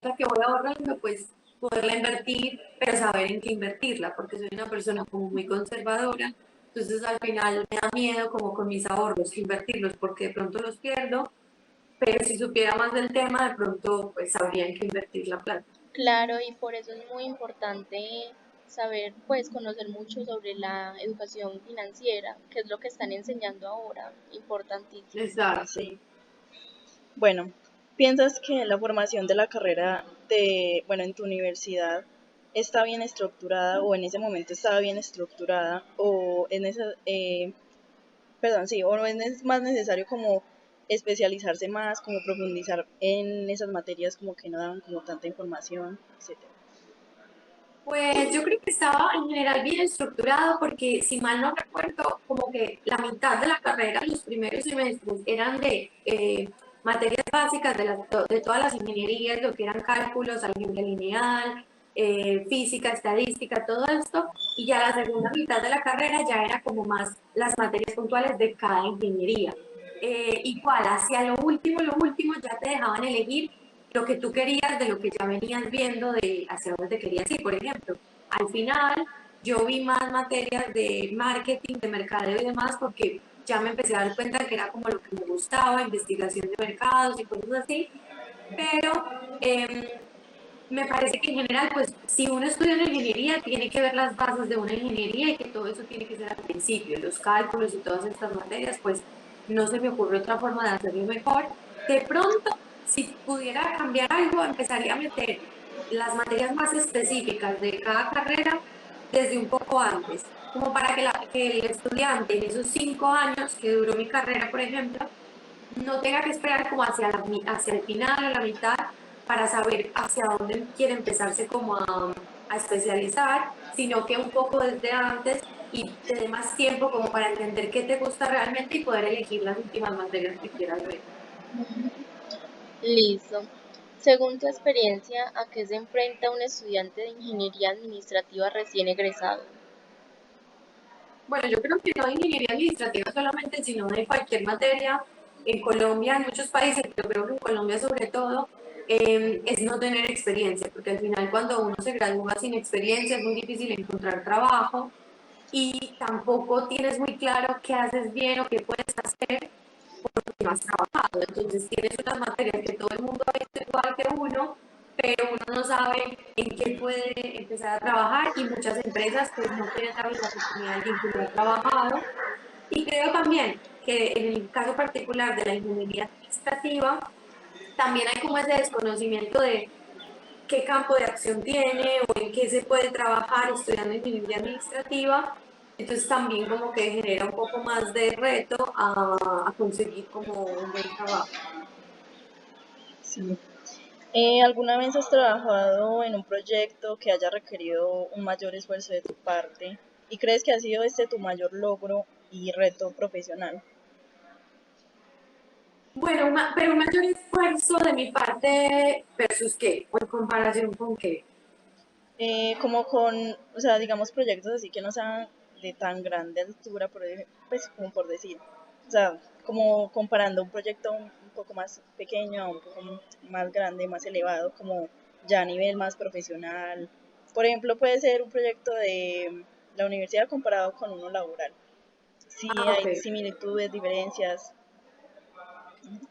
que voy ahorrando, pues poderla invertir, pero saber en qué invertirla, porque soy una persona como muy conservadora, entonces al final me da miedo como con mis ahorros invertirlos porque de pronto los pierdo, pero si supiera más del tema, de pronto pues sabría en qué invertir la plata. Claro, y por eso es muy importante saber, pues, conocer mucho sobre la educación financiera, que es lo que están enseñando ahora, importantísimo. Exacto. Sí. Bueno, ¿piensas que la formación de la carrera de, bueno, en tu universidad está bien estructurada o en ese momento estaba bien estructurada o en esa, perdón, sí, o no es más necesario como especializarse más, como profundizar en esas materias como que no daban como tanta información, etcétera? Pues yo creo que estaba en general bien estructurado porque si mal no recuerdo, como que la mitad de la carrera, los primeros semestres eran de materias básicas de todas las ingenierías, lo que eran cálculos, álgebra lineal, física, estadística, todo esto, y ya la segunda mitad de la carrera ya era como más las materias puntuales de cada ingeniería. Igual, hacia lo último ya te dejaban elegir lo que tú querías de lo que ya venías viendo de hacia dónde te querías ir. Por ejemplo, al final yo vi más materias de marketing, de mercadeo y demás porque ya me empecé a dar cuenta que era como lo que me gustaba, investigación de mercados y cosas así, pero me parece que en general, pues si uno estudia una ingeniería, tiene que ver las bases de una ingeniería y que todo eso tiene que ser al principio, los cálculos y todas estas materias, pues no se me ocurre otra forma de hacerlo mejor. De pronto, si pudiera cambiar algo, empezaría a meter las materias más específicas de cada carrera desde un poco antes, como para que el estudiante en esos 5 años que duró mi carrera, por ejemplo, no tenga que esperar como hacia el final o la mitad para saber hacia dónde quiere empezarse como a especializar, sino que un poco desde antes y te dé más tiempo como para entender qué te gusta realmente y poder elegir las últimas materias que quieras ver. Listo. Según tu experiencia, ¿a qué se enfrenta un estudiante de ingeniería administrativa recién egresado? Bueno, yo creo que no de ingeniería administrativa solamente, sino de cualquier materia. En Colombia, en muchos países, pero creo que en Colombia sobre todo, es no tener experiencia, porque al final cuando uno se gradúa sin experiencia es muy difícil encontrar trabajo y tampoco tienes muy claro qué haces bien o qué puedes hacer porque no has trabajado. Entonces tienes unas materias que todo el mundo ha visto igual que uno, pero uno no sabe en qué puede empezar a trabajar y muchas empresas pues no quieren darle la oportunidad a alguien que no ha trabajado. Y creo también que en el caso particular de la ingeniería administrativa, también hay como ese desconocimiento de qué campo de acción tiene o en qué se puede trabajar estudiando ingeniería administrativa. Entonces también como que genera un poco más de reto a conseguir como un buen trabajo. Sí. ¿Alguna vez has trabajado en un proyecto que haya requerido un mayor esfuerzo de tu parte y crees que ha sido este tu mayor logro y reto profesional? Bueno, pero un mayor esfuerzo de mi parte versus qué, o en comparación con qué. Como con, o sea, digamos proyectos así que no sean de tan grande altura, pues como por decir, o sea, como comparando un proyecto un poco más pequeño a un poco más grande, más elevado, como ya a nivel más profesional. Por ejemplo, puede ser un proyecto de la universidad comparado con uno laboral. Si Ah, ok. hay similitudes, diferencias.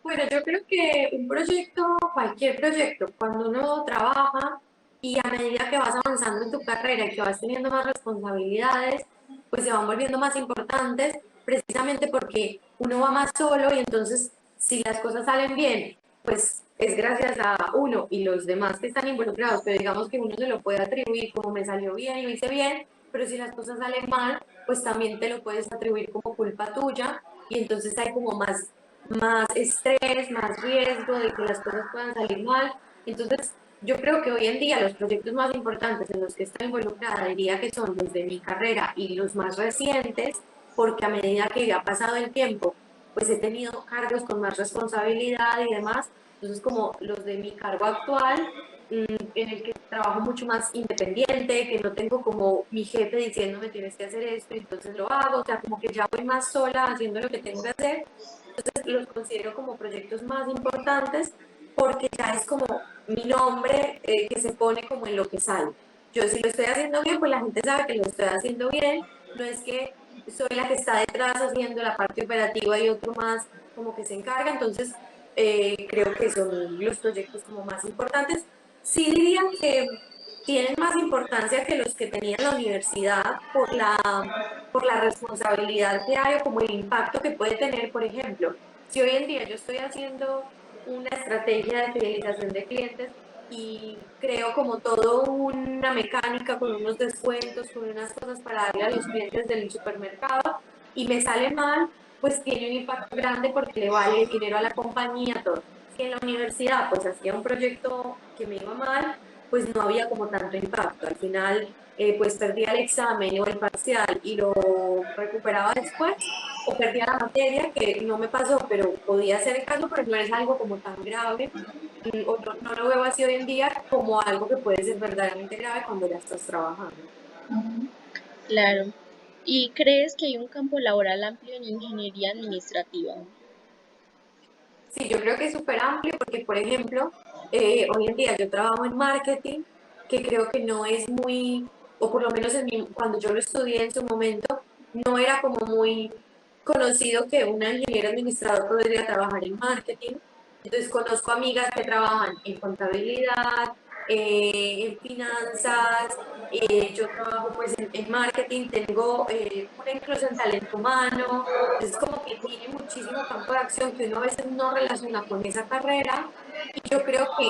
Bueno, yo creo que un proyecto, cualquier proyecto, cuando uno trabaja y a medida que vas avanzando en tu carrera y que vas teniendo más responsabilidades, pues se van volviendo más importantes precisamente porque uno va más solo y entonces si las cosas salen bien, pues es gracias a uno y los demás que están involucrados, pero digamos que uno se lo puede atribuir como me salió bien y lo hice bien, pero si las cosas salen mal, pues también te lo puedes atribuir como culpa tuya y entonces hay como más estrés, más riesgo de que las cosas puedan salir mal. Entonces, yo creo que hoy en día los proyectos más importantes en los que estoy involucrada diría que son los de mi carrera y los más recientes, porque a medida que ha pasado el tiempo, pues he tenido cargos con más responsabilidad y demás. Entonces, como los de mi cargo actual, en el que trabajo mucho más independiente, que no tengo como mi jefe diciéndome tienes que hacer esto, y entonces lo hago, o sea, como que ya voy más sola haciendo lo que tengo que hacer, los considero como proyectos más importantes porque ya es como mi nombre que se pone como en lo que sale. Yo si lo estoy haciendo bien, pues la gente sabe que lo estoy haciendo bien, no es que soy la que está detrás haciendo la parte operativa y otro más como que se encarga, entonces creo que son los proyectos como más importantes. Sí diría que tienen más importancia que los que tenía la universidad por la responsabilidad que hay o como el impacto que puede tener, por ejemplo, si hoy en día yo estoy haciendo una estrategia de fidelización de clientes y creo como todo una mecánica con unos descuentos, con unas cosas para darle a los clientes del supermercado y me sale mal, pues tiene un impacto grande porque le vale dinero a la compañía, todo. Si en la universidad pues hacía un proyecto que me iba mal, pues no había como tanto impacto. Al final pues perdía el examen o el parcial y lo recuperaba después, o perdía la materia, que no me pasó, pero podía ser el caso, pero no es algo como tan grave, o no lo veo así hoy en día como algo que puede ser verdaderamente grave cuando ya estás trabajando. Claro. ¿Y crees que hay un campo laboral amplio en ingeniería administrativa? Sí, yo creo que es súper amplio porque, por ejemplo, hoy en día yo trabajo en marketing, que creo que no es muy, o por lo menos cuando yo lo estudié en su momento, no era como muy conocido que una ingeniera administrador podría trabajar en marketing. Entonces conozco amigas que trabajan en contabilidad, en finanzas, yo trabajo pues en marketing, tengo una incluso en talento humano, es como que tiene muchísimo campo de acción que uno a veces no relaciona con esa carrera y yo creo que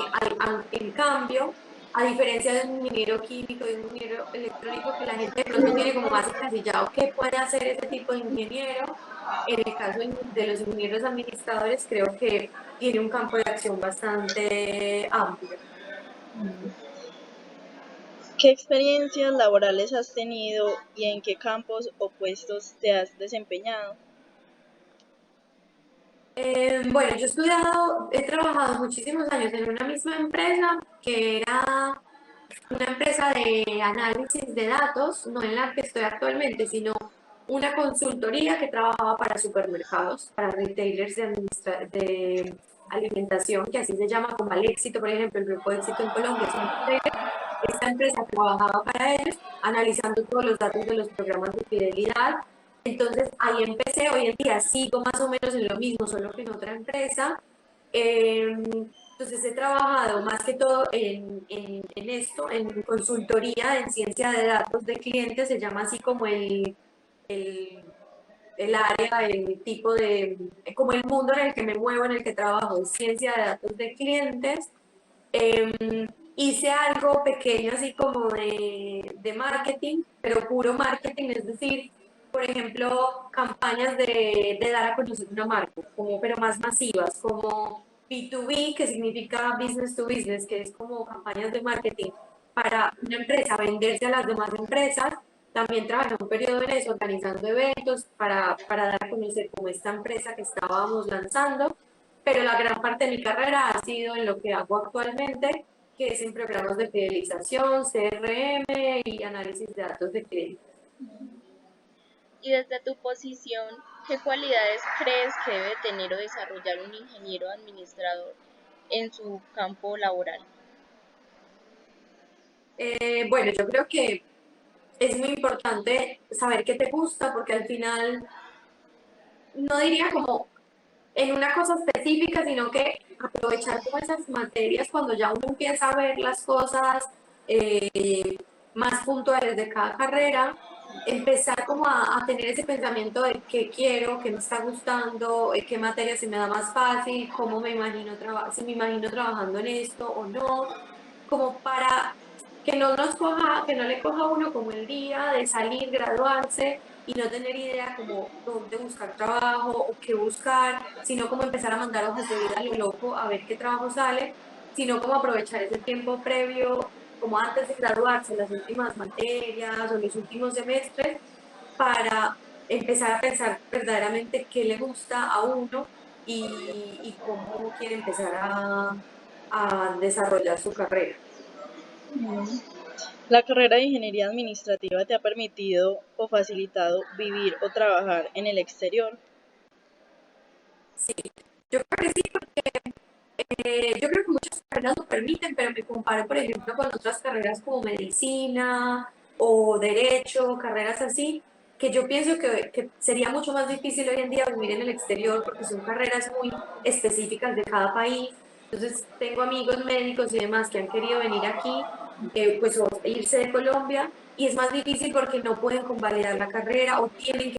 en cambio, a diferencia de un ingeniero químico y un ingeniero electrónico que la gente de pronto tiene como más encasillado qué puede hacer ese tipo de ingeniero, en el caso de los ingenieros administradores creo que tiene un campo de acción bastante amplio. ¿Qué experiencias laborales has tenido y en qué campos o puestos te has desempeñado? Bueno, yo he trabajado muchísimos años en una misma empresa que era una empresa de análisis de datos, no en la que estoy actualmente, sino una consultoría que trabajaba para supermercados, para retailers de alimentación, que así se llama como el Éxito, por ejemplo, el Grupo Éxito en Colombia es un retailer. Esta empresa trabajaba para ellos, analizando todos los datos de los programas de fidelidad. Entonces ahí empecé, hoy en día sigo más o menos en lo mismo, solo que en otra empresa. Entonces he trabajado más que todo en esto, en consultoría, en ciencia de datos de clientes, se llama así como el, el área, el tipo de, como el mundo en el que me muevo, en el que trabajo, es ciencia de datos de clientes. Hice algo pequeño así como de marketing, pero puro marketing, es decir, por ejemplo, campañas de dar a conocer una marca, como, pero más masivas, como B2B, que significa business to business, que es como campañas de marketing para una empresa venderse a las demás empresas. También trabajé un periodo en eso, organizando eventos para dar a conocer como esta empresa que estábamos lanzando, pero la gran parte de mi carrera ha sido en lo que hago actualmente, que es en programas de fidelización, CRM y análisis de datos de clientes. Y desde tu posición, ¿qué cualidades crees que debe tener o desarrollar un ingeniero administrador en su campo laboral? Bueno, yo creo que es muy importante saber qué te gusta, porque al final no diría como en una cosa específica, sino que aprovechar como esas materias cuando ya uno empieza a ver las cosas más puntuales de cada carrera, empezar como a tener ese pensamiento de qué quiero, qué me está gustando, qué materia se me da más fácil, cómo me imagino si me imagino trabajando en esto o no, como para que no nos coja, que no le coja a uno como el día de salir, graduarse y no tener idea como dónde buscar trabajo o qué buscar, sino como empezar a mandar hojas de vida a lo loco a ver qué trabajo sale, sino como aprovechar ese tiempo previo, como antes de graduarse, las últimas materias o los últimos semestres, para empezar a pensar verdaderamente qué le gusta a uno y cómo quiere empezar a desarrollar su carrera. ¿La carrera de ingeniería administrativa te ha permitido o facilitado vivir o trabajar en el exterior? Sí, yo creo que sí, porque Yo creo que muchas carreras lo permiten, pero me comparo, por ejemplo, con otras carreras como medicina o derecho, carreras así, que yo pienso que sería mucho más difícil hoy en día vivir en el exterior porque son carreras muy específicas de cada país. Entonces, tengo amigos médicos y demás que han querido venir aquí, pues o irse de Colombia, y es más difícil porque no pueden convalidar la carrera o tienen que